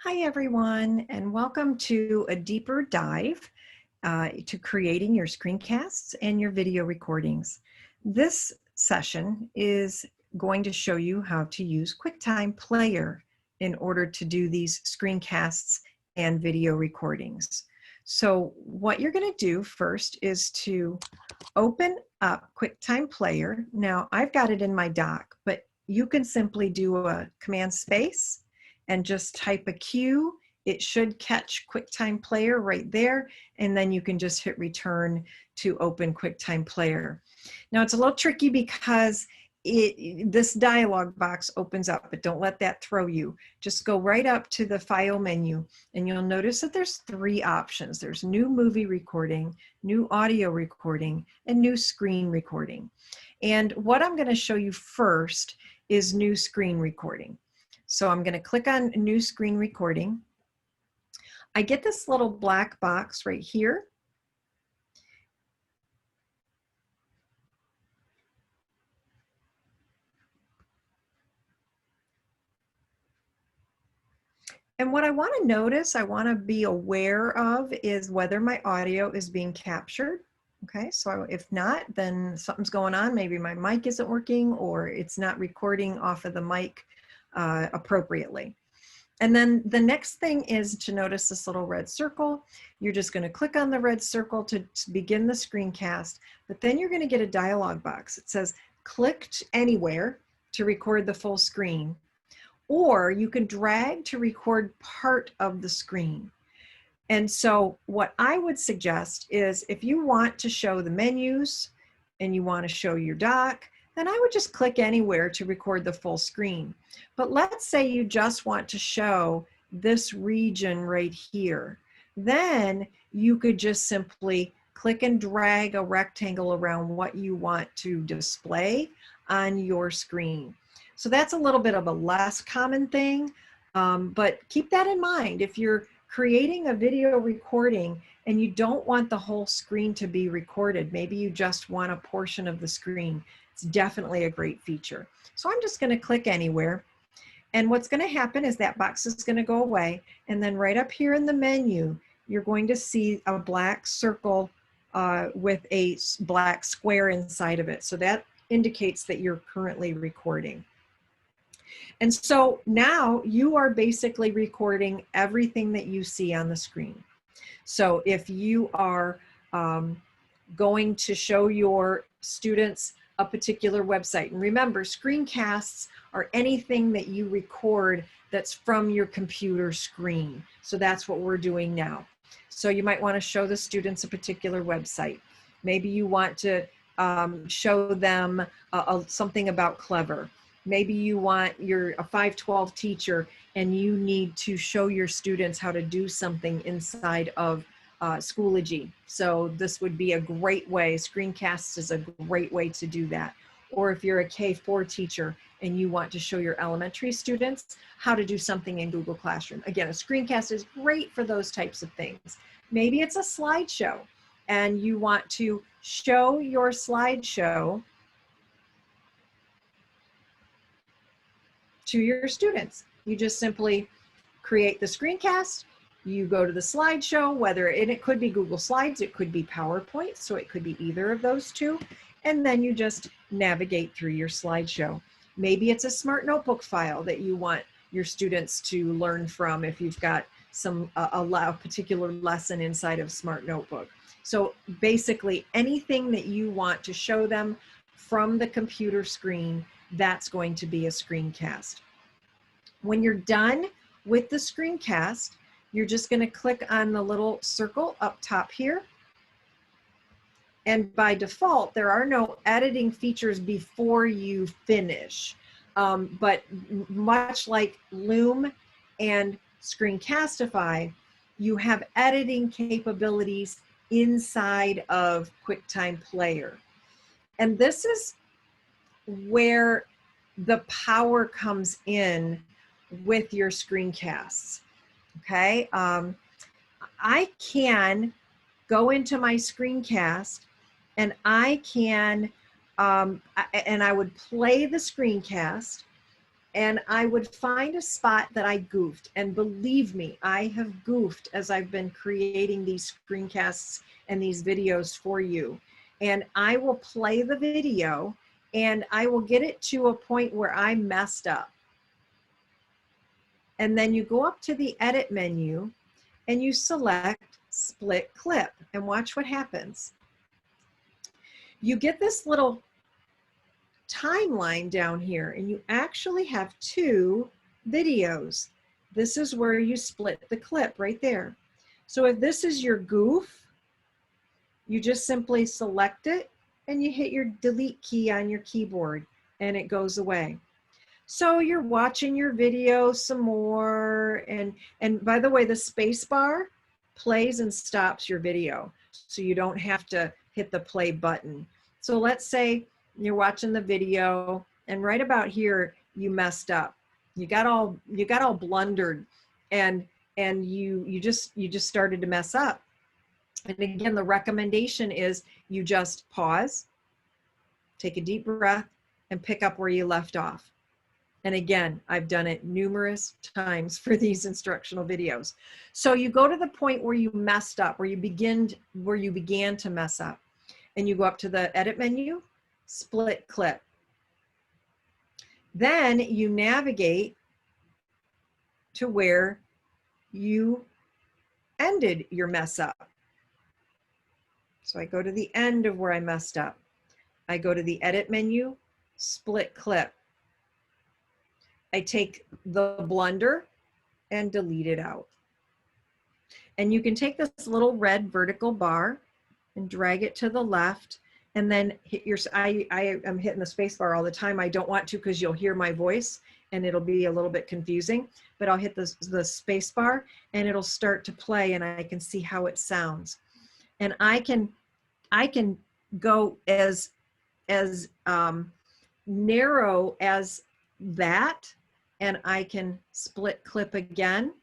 Hi, everyone, and welcome to a deeper dive to creating your screencasts and your video recordings. This session is going to show you how to use QuickTime Player in order to do these screencasts and video recordings. So what you're going to do first is to open up QuickTime Player. Now, I've got it in my dock, but you can simply do a Command Space and just type a Q. It should catch QuickTime Player right there, and then you can just hit return to open QuickTime Player. Now it's a little tricky because this dialog box opens up, but don't let that throw you. Just go right up to the file menu and you'll notice that there's three options. There's new movie recording, new audio recording, and new screen recording. And what I'm going to show you first is new screen recording. So I'm going to click on new screen recording. I get this little black box right here. And what I want to notice, I want to be aware of is whether my audio is being captured. Okay, so if not, then something's going on. Maybe my mic isn't working or it's not recording off of the mic appropriately. And then the next thing is to notice this little red circle. You're just going to click on the red circle to begin the screencast, but then you're going to get a dialog box. It says clicked anywhere to record the full screen, or you can drag to record part of the screen. And so what I would suggest is if you want to show the menus and you want to show your dock, then I would just click anywhere to record the full screen. But let's say you just want to show this region right here. Then you could just simply click and drag a rectangle around what you want to display on your screen. So that's a little bit of a less common thing, but keep that in mind. If you're creating a video recording and you don't want the whole screen to be recorded, maybe you just want a portion of the screen, it's definitely a great feature. So I'm just going to click anywhere. And what's going to happen is that box is going to go away. And then right up here in the menu, you're going to see a black circle with a black square inside of it. So that indicates that you're currently recording. And so now you are basically recording everything that you see on the screen. So if you are going to show your students a particular website, and remember, screencasts are anything that you record that's from your computer screen. So that's what we're doing now. So you might want to show the students a particular website. Maybe you want to show them something about Clever. Maybe you want, you're a 512 teacher and you need to show your students how to do something inside of Schoology. So this would be a great way, screencasts is a great way to do that. Or if you're a K-4 teacher and you want to show your elementary students how to do something in Google Classroom. Again, a screencast is great for those types of things. Maybe it's a slideshow and you want to show your slideshow to your students. You just simply create the screencast, you go to the slideshow, and it could be Google Slides, it could be PowerPoint, so it could be either of those two, and then you just navigate through your slideshow. Maybe it's a Smart Notebook file that you want your students to learn from if you've got a particular lesson inside of Smart Notebook. So basically anything that you want to show them from the computer screen, that's going to be a screencast. When you're done with the screencast, you're just going to click on the little circle up top here. And by default, there are no editing features before you finish. But much like Loom and Screencastify, you have editing capabilities inside of QuickTime Player. And this is where the power comes in with your screencasts. Okay, I can go into my screencast and I can and I would play the screencast, and I would find a spot that I goofed. And believe me, I have goofed as I've been creating these screencasts and these videos for you. And I will play the video and I will get it to a point where I messed up. And then you go up to the edit menu and you select split clip and watch what happens. You get this little timeline down here and you actually have two videos. This is where you split the clip right there. So if this is your goof, you just simply select it and you hit your delete key on your keyboard and it goes away. So you're watching your video some more, and by the way, the space bar plays and stops your video, so you don't have to hit the play button. So let's say you're watching the video and right about here you messed up. You got all blundered and you just started to mess up. And again, the recommendation is you just pause, take a deep breath, and pick up where you left off. And again, I've done it numerous times for these instructional videos. So you go to the point where you messed up, where you began to mess up, and you go up to the edit menu, split clip. Then you navigate to where you ended your mess up. So I go to the end of where I messed up. I go to the edit menu, split clip. I take the blunder and delete it out. And you can take this little red vertical bar and drag it to the left and then hit your, I am hitting the space bar all the time. I don't want to because you'll hear my voice and it'll be a little bit confusing, but I'll hit the space bar and it'll start to play and I can see how it sounds. And I can go as narrow as that, and I can split clip again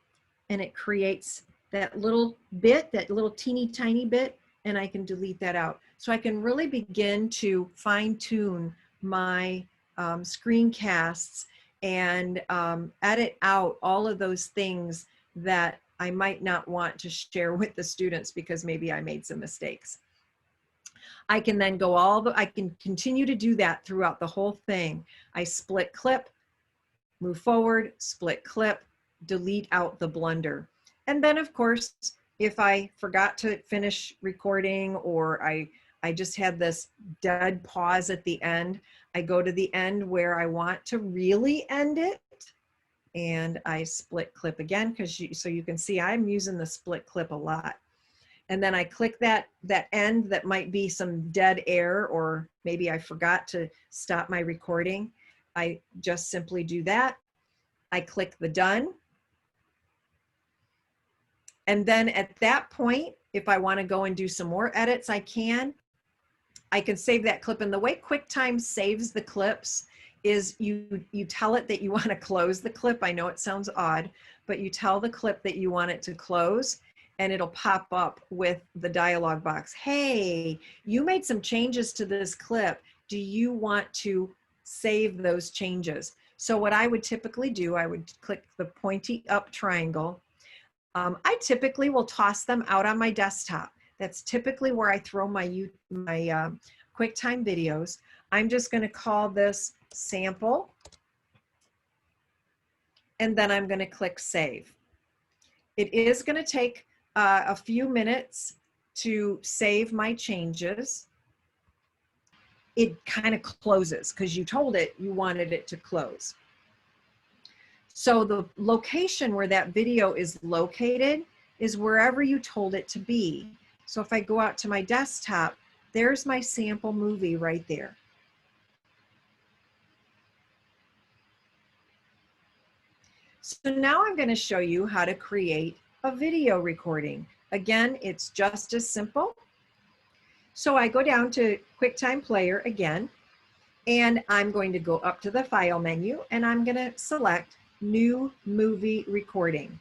and it creates that little bit, that little teeny tiny bit, and I can delete that out. So I can really begin to fine tune my screencasts and edit out all of those things that I might not want to share with the students because maybe I made some mistakes. I can then go I can continue to do that throughout the whole thing. I split clip, move forward, split clip, delete out the blunder. And then of course, if I forgot to finish recording or I just had this dead pause at the end, I go to the end where I want to really end it and I split clip again so you can see I'm using the split clip a lot. And then I click that end that might be some dead air or maybe I forgot to stop my recording. I just simply do that. I click the done. And then at that point, if I want to go and do some more edits, I can save that clip. And the way QuickTime saves the clips is you tell it that you want to close the clip. I know it sounds odd, but you tell the clip that you want it to close and it'll pop up with the dialog box. Hey, you made some changes to this clip. Do you want to save those changes? So what I would typically do, I would click the pointy up triangle. I typically will toss them out on my desktop. That's typically where I throw my QuickTime videos. I'm just going to call this sample. And then I'm going to click save. It is going to take a few minutes to save my changes. It kind of closes because you told it you wanted it to close. So the location where that video is located is wherever you told it to be. So if I go out to my desktop, there's my sample movie right there. So now I'm going to show you how to create a video recording. Again, it's just as simple. So I go down to QuickTime Player again, and I'm going to go up to the File menu, and I'm going to select New Movie Recording.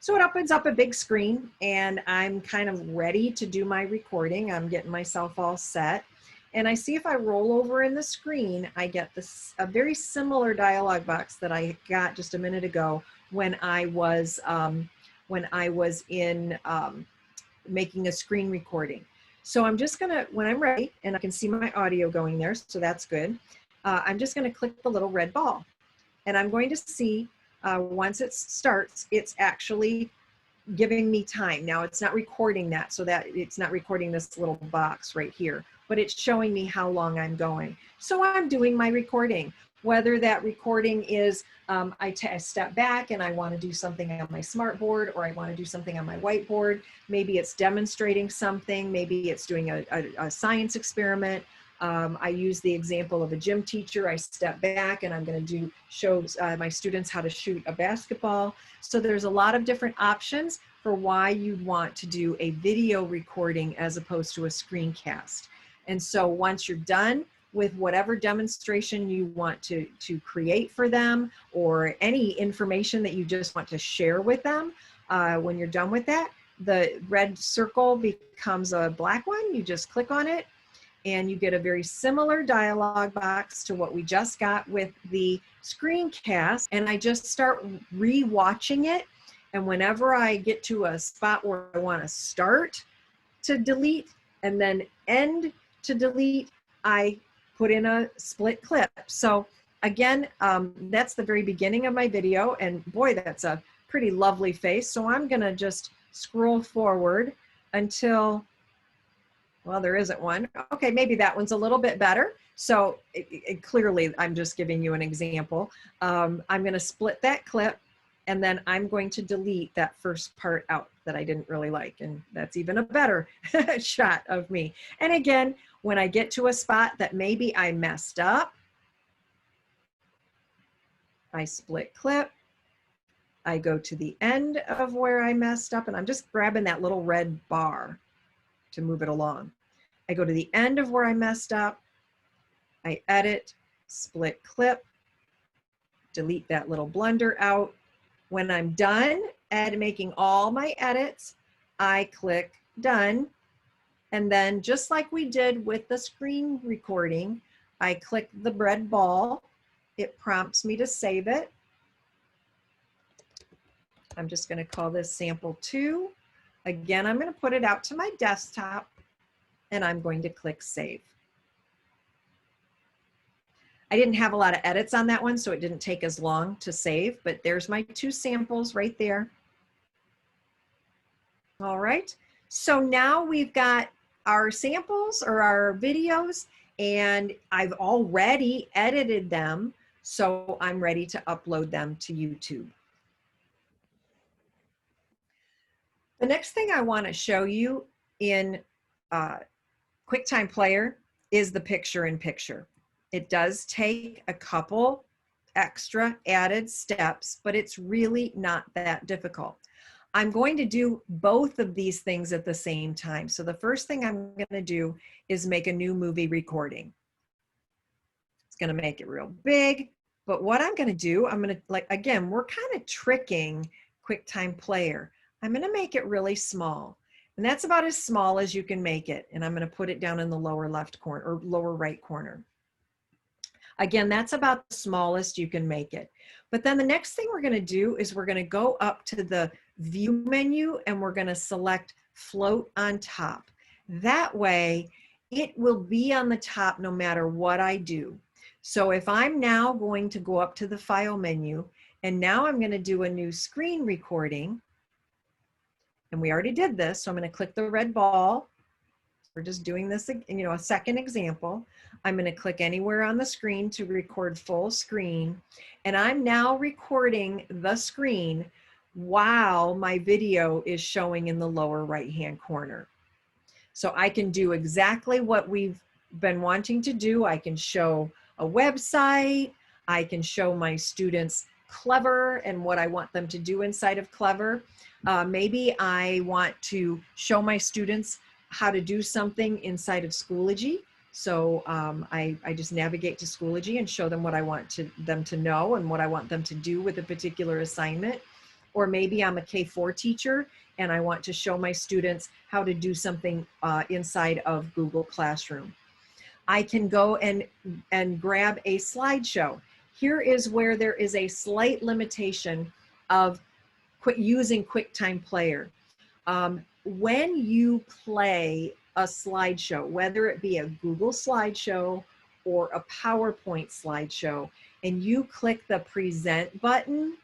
So it opens up a big screen, and I'm kind of ready to do my recording. I'm getting myself all set. And I see if I roll over in the screen, I get this a very similar dialog box that I got just a minute ago when I was in making a screen recording. So I'm just gonna, when I'm ready, and I can see my audio going there, so that's good. I'm just gonna click the little red ball, and I'm going to see once it starts, it's actually giving me time. Now it's not recording that, so that it's not recording this little box right here, but it's showing me how long I'm going. So I'm doing my recording. Whether that recording is I step back and I want to do something on my smartboard, or I want to do something on my whiteboard. Maybe it's demonstrating something. Maybe it's doing a science experiment. I use the example of a gym teacher. I step back and I'm going to show my students how to shoot a basketball. So there's a lot of different options for why you'd want to do a video recording as opposed to a screencast. And so once you're done with whatever demonstration you want to create for them, or any information that you just want to share with them, when you're done with that, the red circle becomes a black one. You just click on it, and you get a very similar dialog box to what we just got with the screencast. And I just start re-watching it. And whenever I get to a spot where I want to start to delete and then end to delete, I put in a split clip. So again, that's the very beginning of my video. And boy, that's a pretty lovely face. So I'm gonna just scroll forward until, well, there isn't one. Okay, maybe that one's a little bit better. So clearly, I'm just giving you an example. I'm gonna split that clip, and then I'm going to delete that first part out that I didn't really like. And that's even a better shot of me. And again, when I get to a spot that maybe I messed up, I split clip. I go to the end of where I messed up, and I'm just grabbing that little red bar to move it along. I go to the end of where I messed up, I edit, split clip, delete that little blunder out. When I'm done making all my edits, I click done. And then just like we did with the screen recording, I click the red ball. It prompts me to save it. I'm just going to call this sample 2. Again, I'm going to put it out to my desktop, and I'm going to click save. I didn't have a lot of edits on that one, so it didn't take as long to save, but there's my 2 samples right there. All right, so now we've got our samples or our videos, and I've already edited them, so I'm ready to upload them to YouTube. The next thing I want to show you in QuickTime Player is the picture-in-picture. It does take a couple extra added steps, but it's really not that difficult. I'm going to do both of these things at the same time. So the first thing I'm going to do is make a new movie recording. It's going to make it real big, but what I'm going to do, I'm going to, like, again, we're kind of tricking QuickTime Player. I'm going to make it really small, and that's about as small as you can make it. And I'm going to put it down in the lower left corner or lower right corner. Again, that's about the smallest you can make it. But then the next thing we're going to do is we're going to go up to the view menu, and we're going to select float on top. That way it will be on the top no matter what I do. So if I'm now going to go up to the file menu, and now I'm going to do a new screen recording, and we already did this, so I'm going to click the red ball. We're just doing this, you know, a second example. I'm going to click anywhere on the screen to record full screen, and I'm now recording the screen while my video is showing in the lower right hand corner. So I can do exactly what we've been wanting to do. I can show a website. I can show my students Clever and what I want them to do inside of Clever. Maybe I want to show my students how to do something inside of Schoology. So I just navigate to Schoology and show them what I want them to know and what I want them to do with a particular assignment. Or maybe I'm a K-4 teacher and I want to show my students how to do something inside of Google Classroom. I can go and grab a slideshow. Here is where there is a slight limitation of using QuickTime Player. When you play a slideshow, whether it be a Google slideshow or a PowerPoint slideshow, and you click the present button,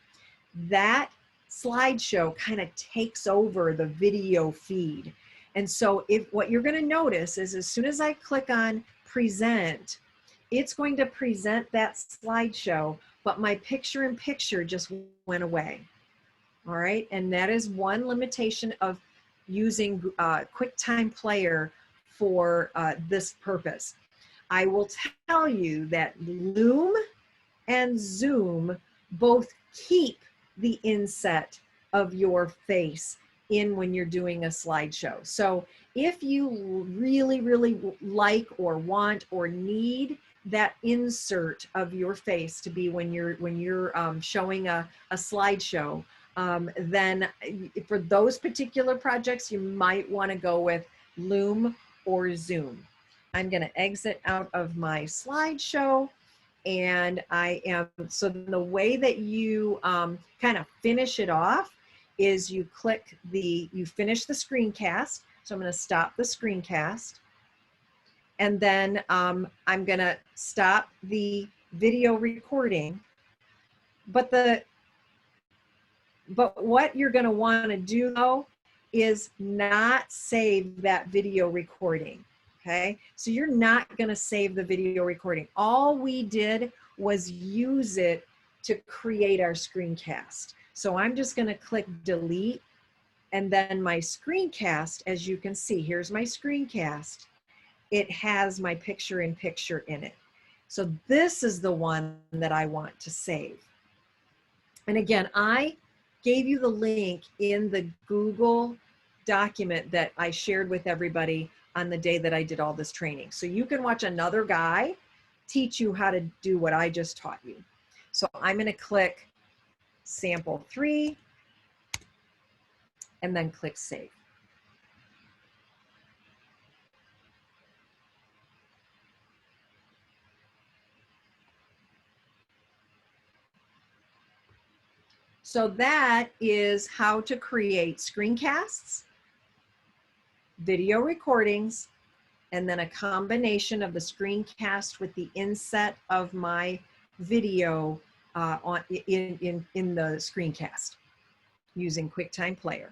that slideshow kind of takes over the video feed. And so what you're going to notice is as soon as I click on present, it's going to present that slideshow, but my picture-in-picture just went away. All right, and that is one limitation of using QuickTime Player for this purpose. I will tell you that Loom and Zoom both keep the inset of your face in when you're doing a slideshow. So if you really, really like or want or need that insert of your face to be when you're showing a slideshow, then for those particular projects, you might want to go with Loom or Zoom. I'm going to exit out of my slideshow, and so the way that you kind of finish it off is you finish the screencast. So I'm going to stop the screencast, and then I'm going to stop the video recording. But what you're going to want to do though is not save that video recording. Okay, so you're not going to save the video recording. All we did was use it to create our screencast. So I'm just going to click delete, and then my screencast, as you can see, here's my screencast. It has my picture-in-picture in it. So this is the one that I want to save. And again, I gave you the link in the Google document that I shared with everybody on the day that I did all this training. So you can watch another guy teach you how to do what I just taught you. So I'm going to click sample 3 and then click save. So that is how to create screencasts, video recordings, and then a combination of the screencast with the inset of my video in the screencast using QuickTime Player.